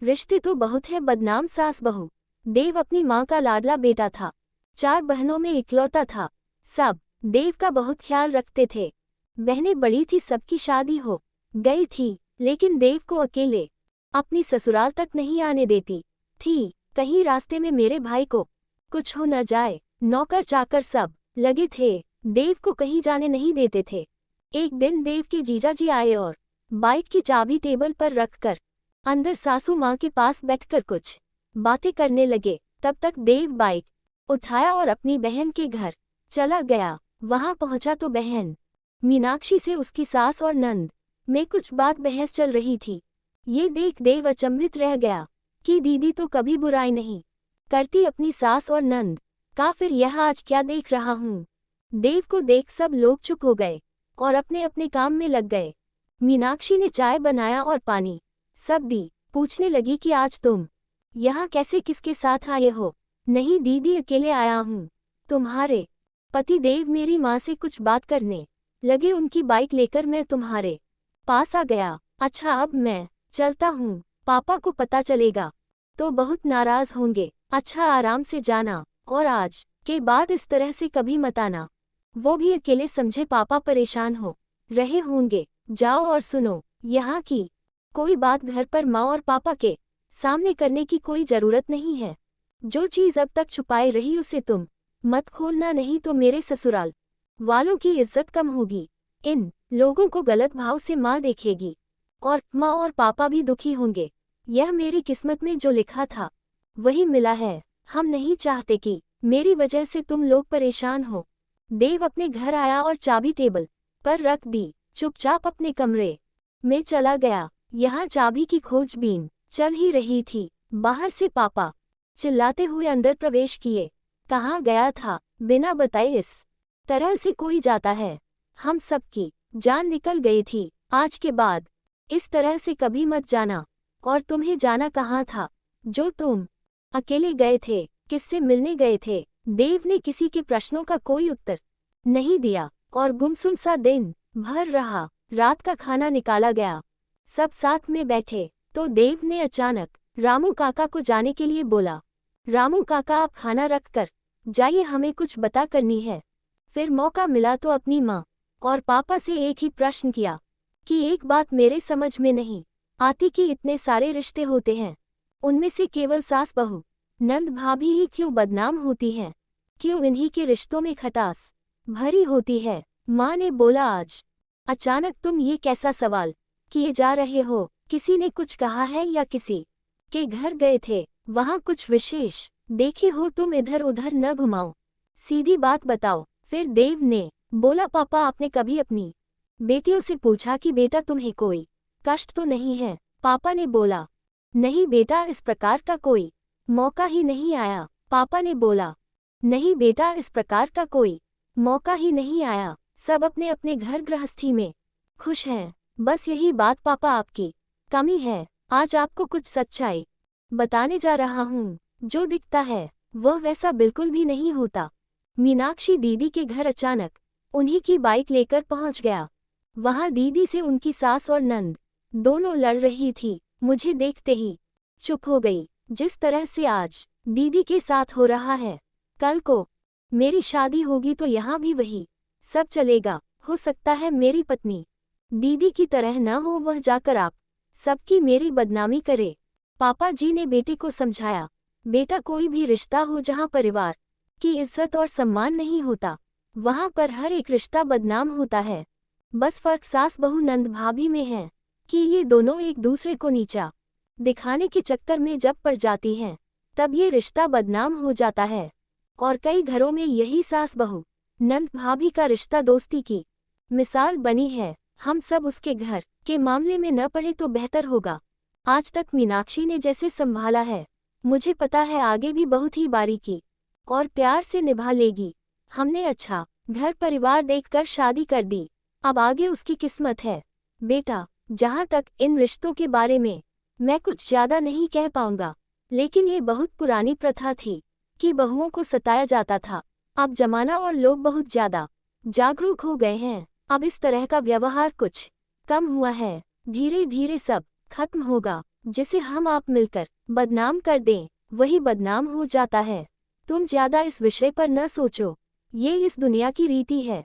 रिश्ते तो बहुत है बदनाम सास बहू। देव अपनी माँ का लाडला बेटा था। 4 बहनों में इकलौता था। सब देव का बहुत ख्याल रखते थे। बहनें बड़ी थी, सबकी शादी हो गई थी, लेकिन देव को अकेले अपनी ससुराल तक नहीं आने देती थी। कहीं रास्ते में मेरे भाई को कुछ हो न जाए। नौकर चाकर सब लगे थे, देव को कहीं जाने नहीं देते थे। एक दिन देव के जीजाजी आए और बाइक की चाबी टेबल पर रखकर अंदर सासू माँ के पास बैठकर कुछ बातें करने लगे। तब तक देव बाइक उठाया और अपनी बहन के घर चला गया। वहां पहुंचा तो बहन मीनाक्षी से उसकी सास और नंद में कुछ बात बहस चल रही थी। ये देख देव अचंभित रह गया कि दीदी तो कभी बुराई नहीं करती अपनी सास और नंद का, फिर यह आज क्या देख रहा हूँ। देव को देख सब लोग चुप हो गए और अपने अपने काम में लग गए। मीनाक्षी ने चाय बनाया और पानी सब दी। पूछने लगी कि आज तुम यहाँ कैसे, किसके साथ आए हो। नहीं दीदी, अकेले आया हूँ। तुम्हारे पति देव मेरी माँ से कुछ बात करने लगे, उनकी बाइक लेकर मैं तुम्हारे पास आ गया। अच्छा, अब मैं चलता हूँ, पापा को पता चलेगा तो बहुत नाराज होंगे। अच्छा, आराम से जाना और आज के बाद इस तरह से कभी मत आना। वो भी अकेले समझे पापा परेशान हो रहे होंगे। जाओ और सुनो, यहाँ की कोई बात घर पर माँ और पापा के सामने करने की कोई जरूरत नहीं है। जो चीज अब तक छुपाई रही उसे तुम मत खोलना, नहीं तो मेरे ससुराल वालों की इज्जत कम होगी। इन लोगों को गलत भाव से माँ देखेगी और माँ और पापा भी दुखी होंगे। यह मेरी किस्मत में जो लिखा था वही मिला है। हम नहीं चाहते कि मेरी वजह से तुम लोग परेशान हो। देव अपने घर आया और चाबी टेबल पर रख दी। चुपचाप अपने कमरे में चला गया। यहाँ चाबी की खोजबीन चल ही रही थी। बाहर से पापा चिल्लाते हुए अंदर प्रवेश किए। कहाँ गया था, बिना बताए इस तरह से कोई जाता है? हम सबकी जान निकल गई थी। आज के बाद इस तरह से कभी मत जाना। और तुम्हें जाना कहाँ था जो तुम अकेले गए थे? किससे मिलने गए थे? देव ने किसी के प्रश्नों का कोई उत्तर नहीं दिया और गुमसुम सा दिन भर रहा। रात का खाना निकाला गया। सब साथ में बैठे तो देव ने अचानक रामू काका को जाने के लिए बोला। रामू काका, आप खाना रख कर जाइए, हमें कुछ बता करनी है। फिर मौका मिला तो अपनी माँ और पापा से एक ही प्रश्न किया कि एक बात मेरे समझ में नहीं आती कि इतने सारे रिश्ते होते हैं, उनमें से केवल सास बहू नंद भाभी ही क्यों बदनाम होती हैं? क्यों इन्हीं के रिश्तों में खटास भरी होती है? माँ ने बोला, आज अचानक तुम ये कैसा सवाल किए जा रहे हो? किसी ने कुछ कहा है या किसी के घर गए थे, वहाँ कुछ विशेष देखे हो? तुम इधर उधर न घुमाओ, सीधी बात बताओ। फिर देव ने बोला, पापा, आपने कभी अपनी बेटियों से पूछा कि बेटा तुम्हें कोई कष्ट तो नहीं है? पापा ने बोला, नहीं बेटा, इस प्रकार का कोई मौका ही नहीं आया। पापा ने बोला, नहीं बेटा, इस प्रकार का कोई मौका ही नहीं आया। सब अपने अपने घर गृहस्थी में खुश हैं। बस यही बात पापा आपकी कमी है। आज आपको कुछ सच्चाई बताने जा रहा हूँ। जो दिखता है वह वैसा बिल्कुल भी नहीं होता। मीनाक्षी दीदी के घर अचानक उन्हीं की बाइक लेकर पहुंच गया। वहां दीदी से उनकी सास और नंद दोनों लड़ रही थी। मुझे देखते ही चुप हो गई। जिस तरह से आज दीदी के साथ हो रहा है, कल को मेरी शादी होगी तो यहाँ भी वही सब चलेगा। हो सकता है मेरी पत्नी दीदी की तरह न हो, वह जाकर आप सबकी मेरी बदनामी करे। पापा जी ने बेटे को समझाया, बेटा, कोई भी रिश्ता हो जहाँ परिवार की इज्जत और सम्मान नहीं होता, वहाँ पर हर एक रिश्ता बदनाम होता है। बस फर्क सास बहू नंद भाभी में है कि ये दोनों एक दूसरे को नीचा दिखाने के चक्कर में जब पड़ जाती हैं, तब ये रिश्ता बदनाम हो जाता है। और कई घरों में यही सास बहू नंद भाभी का रिश्ता दोस्ती की मिसाल बनी है। हम सब उसके घर के मामले में न पड़े तो बेहतर होगा। आज तक मीनाक्षी ने जैसे संभाला है, मुझे पता है आगे भी बहुत ही बारीकी और प्यार से निभा लेगी। हमने अच्छा घर परिवार देखकर शादी कर दी, अब आगे उसकी किस्मत है। बेटा, जहाँ तक इन रिश्तों के बारे में मैं कुछ ज्यादा नहीं कह पाऊंगा, लेकिन ये बहुत पुरानी प्रथा थी कि बहुओं को सताया जाता था। अब जमाना और लोग बहुत ज्यादा जागरूक हो गए हैं। अब इस तरह का व्यवहार कुछ कम हुआ है। धीरे धीरे सब खत्म होगा। जिसे हम आप मिलकर बदनाम कर दें, वही बदनाम हो जाता है। तुम ज्यादा इस विषय पर न सोचो, ये इस दुनिया की रीति है।